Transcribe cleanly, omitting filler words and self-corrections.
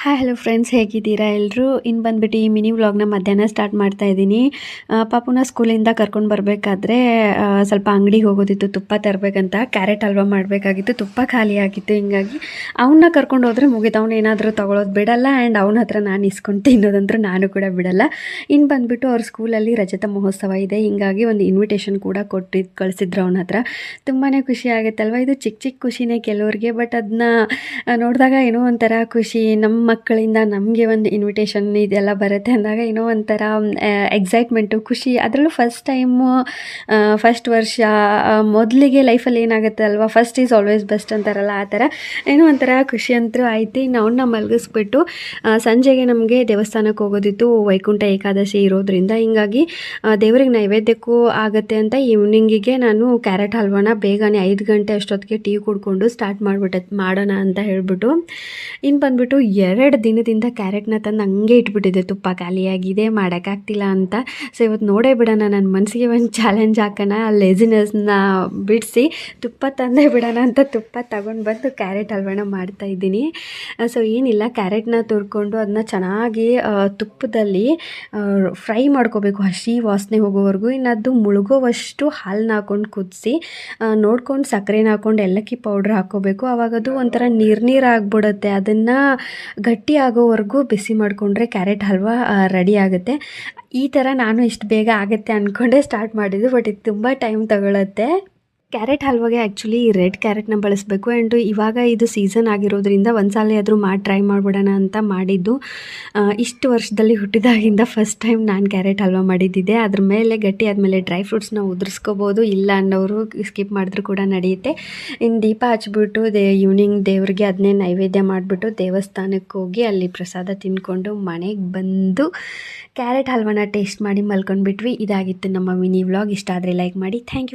Hi hello friends, ಹೇಗಿದ್ದೀರಾ ಎಲ್ಲರೂ? ಇನ್ನು ಬಂದುಬಿಟ್ಟು ಈ ಮಿನಿ ವ್ಲಾಗ್ನ ಮಧ್ಯಾಹ್ನ ಸ್ಟಾರ್ಟ್ ಮಾಡ್ತಾ ಇದ್ದೀನಿ. ಪಾಪುನ ಸ್ಕೂಲಿಂದ ಕರ್ಕೊಂಡು ಬರಬೇಕಾದ್ರೆ ಸ್ವಲ್ಪ ಅಂಗಡಿಗೆ ಹೋಗೋದಿತ್ತು, ತುಪ್ಪ ತರಬೇಕಂತ. ಕ್ಯಾರೆಟ್ ಹಲ್ವಾ ಮಾಡಬೇಕಾಗಿತ್ತು, ತುಪ್ಪ ಖಾಲಿ ಆಗಿತ್ತು. ಹಿಂಗಾಗಿ ಅವನ್ನ ಕರ್ಕೊಂಡು ಹೋದರೆ ಮುಗಿತು. ಅವ್ನು ಏನಾದರೂ ತೊಗೊಳೋದು ಬಿಡಲ್ಲ, ಆ್ಯಂಡ್ ಅವನ ಹತ್ರ ನಾನು ಇಸ್ಕೊಂಡು ತಿನ್ನೋದಂದ್ರೆ ನಾನು ಕೂಡ ಬಿಡಲ್ಲ. ಇನ್ನು ಬಂದುಬಿಟ್ಟು ಅವ್ರ ಸ್ಕೂಲಲ್ಲಿ ರಜತ ಮಹೋತ್ಸವ ಇದೆ, ಹೀಗಾಗಿ ಒಂದು ಇನ್ವಿಟೇಷನ್ ಕೂಡ ಕಳಿಸಿದ್ರು ಅವನ ಹತ್ರ. ತುಂಬಾ ಖುಷಿ ಆಗುತ್ತಲ್ವ. ಇದು ಚಿಕ್ಕ ಚಿಕ್ಕ ಖುಷಿನೇ ಕೆಲವ್ರಿಗೆ, ಬಟ್ ಅದನ್ನ ನೋಡಿದಾಗ ಏನೋ ಒಂಥರ ಖುಷಿ. ನಮ್ಮ ಮಕ್ಕಳಿಂದ ನಮಗೆ ಒಂದು ಇನ್ವಿಟೇಷನ್ ಇದೆಲ್ಲ ಬರುತ್ತೆ ಅಂದಾಗ ಏನೋ ಒಂಥರ ಎಕ್ಸೈಟ್ಮೆಂಟು, ಖುಷಿ. ಅದರಲ್ಲೂ ಫಸ್ಟ್ ವರ್ಷ ಮೊದಲಿಗೆ ಲೈಫಲ್ಲಿ ಏನಾಗುತ್ತೆ ಅಲ್ವಾ, ಫಸ್ಟ್ ಈಸ್ ಆಲ್ವೇಸ್ ಬೆಸ್ಟ್ ಅಂತಾರಲ್ಲ, ಆ ಥರ ಏನೋ ಒಂಥರ ಖುಷಿ ಅಂತೂ ಆಯ್ತು. ಇನ್ನು ಅವನ್ನ ಮಲಗಿಸ್ಬಿಟ್ಟು ಸಂಜೆಗೆ ನಮಗೆ ದೇವಸ್ಥಾನಕ್ಕೆ ಹೋಗೋದಿತ್ತು, ವೈಕುಂಠ ಏಕಾದಶಿ ಇರೋದ್ರಿಂದ. ಹಿಂಗಾಗಿ ದೇವ್ರಿಗೆ ನೈವೇದ್ಯಕ್ಕೂ ಆಗುತ್ತೆ ಅಂತ ಈವ್ನಿಂಗಿಗೆ ನಾನು ಕ್ಯಾರೆಟ್ ಹಲ್ವಾನ ಬೇಗನೆ 5 ಗಂಟೆ ಅಷ್ಟೊತ್ತಿಗೆ ಟೀ ಕುಡ್ಕೊಂಡು ಸ್ಟಾರ್ಟ್ ಮಾಡೋಣ ಅಂತ ಹೇಳ್ಬಿಟ್ಟು. ಇನ್ನು ಬಂದುಬಿಟ್ಟು 2 ದಿನದಿಂದ ಕ್ಯಾರೆಟ್ನ ತಂದು ಹಂಗೆ ಇಟ್ಬಿಟ್ಟಿದ್ದೆ, ತುಪ್ಪ ಖಾಲಿಯಾಗಿದೆ, ಮಾಡೋಕ್ಕಾಗ್ತಿಲ್ಲ ಅಂತ. ಸೊ ಇವತ್ತು ನೋಡೇ ಬಿಡೋಣ, ನನ್ನ ಮನಸ್ಸಿಗೆ ಒಂದು ಚಾಲೆಂಜ್ ಹಾಕೋಣ, ಲೇಸಿನೆಸ್ನ ಬಿಡಿಸಿ ತುಪ್ಪ ತಂದೇ ಬಿಡೋಣ ಅಂತ ತುಪ್ಪ ತಗೊಂಡು ಬಂದು ಕ್ಯಾರೆಟ್ ಹಲ್ವಾನ ಮಾಡ್ತಾಯಿದ್ದೀನಿ. ಸೊ ಏನಿಲ್ಲ, ಕ್ಯಾರೆಟ್ನ ತುರ್ಕೊಂಡು ಅದನ್ನ ಚೆನ್ನಾಗಿ ತುಪ್ಪದಲ್ಲಿ ಫ್ರೈ ಮಾಡ್ಕೋಬೇಕು, ಹಸಿ ವಾಸನೆ ಹೋಗೋವರೆಗೂ. ಇನ್ನು ಅದು ಮುಳುಗೋವಷ್ಟು ಹಾಲನ್ನ ಹಾಕ್ಕೊಂಡು ಕುದಿಸಿ ನೋಡ್ಕೊಂಡು ಸಕ್ಕರೆನ ಹಾಕ್ಕೊಂಡು ಏಲಕ್ಕಿ ಪೌಡ್ರ್ ಹಾಕ್ಕೋಬೇಕು. ಆವಾಗದು ಒಂಥರ ನೀರು ಆಗಿಬಿಡುತ್ತೆ. ಅದನ್ನು ಗಟ್ಟಿ ಆಗೋವರೆಗೂ ಬಿಸಿ ಮಾಡಿಕೊಂಡ್ರೆ ಕ್ಯಾರೆಟ್ ಹಲ್ವಾ ರೆಡಿ ಆಗುತ್ತೆ. ಈ ಥರ ನಾನು ಇಷ್ಟು ಬೇಗ ಆಗುತ್ತೆ ಅಂದ್ಕೊಂಡೆ ಸ್ಟಾರ್ಟ್ ಮಾಡಿದ್ದು, ಬಟ್ ಇದು ತುಂಬ ಟೈಮ್ ತಗೊಳುತ್ತೆ. ಕ್ಯಾರೆಟ್ ಹಲ್ವಾಗೆ ಆ್ಯಕ್ಚುಲಿ ರೆಡ್ ಕ್ಯಾರೆಟ್ನ ಬಳಸಬೇಕು. ಆ್ಯಂಡ್ ಇವಾಗ ಇದು ಸೀಸನ್ ಆಗಿರೋದ್ರಿಂದ ಒಂದ್ಸಲ ಆದರೂ ಟ್ರೈ ಮಾಡಿಬಿಡೋಣ ಅಂತ ಮಾಡಿದ್ದು. ಇಷ್ಟು ವರ್ಷದಲ್ಲಿ ಹುಟ್ಟಿದಾಗಿಂದ ಫಸ್ಟ್ ಟೈಮ್ ನಾನು ಕ್ಯಾರೆಟ್ ಹಲ್ವಾ ಮಾಡಿದ್ದಿದೆ. ಅದ್ರ ಮೇಲೆ ಗಟ್ಟಿ ಆದಮೇಲೆ ಡ್ರೈ ಫ್ರೂಟ್ಸ್ನ ಉದುರಿಸ್ಕೋಬೋದು, ಇಲ್ಲ ಅನ್ನೋರು ಸ್ಕಿಪ್ ಮಾಡಿದ್ರು ಕೂಡ ನಡೆಯುತ್ತೆ. ಇನ್ನು ದೀಪ ಹಚ್ಬಿಟ್ಟು ಈವ್ನಿಂಗ್ ದೇವ್ರಿಗೆ ಅದನ್ನೇ ನೈವೇದ್ಯ ಮಾಡಿಬಿಟ್ಟು ದೇವಸ್ಥಾನಕ್ಕೆ ಹೋಗಿ ಅಲ್ಲಿ ಪ್ರಸಾದ ತಿಂದ್ಕೊಂಡು ಮನೆಗೆ ಬಂದು ಕ್ಯಾರೆಟ್ ಹಲ್ವಾನ ಟೇಸ್ಟ್ ಮಾಡಿ ಮಲ್ಕೊಂಡ್ಬಿಟ್ವಿ. ಇದಾಗಿತ್ತು ನಮ್ಮ ಮಿನಿ ವ್ಲಾಗ್. ಇಷ್ಟ ಆದರೆ ಲೈಕ್ ಮಾಡಿ. Thank you.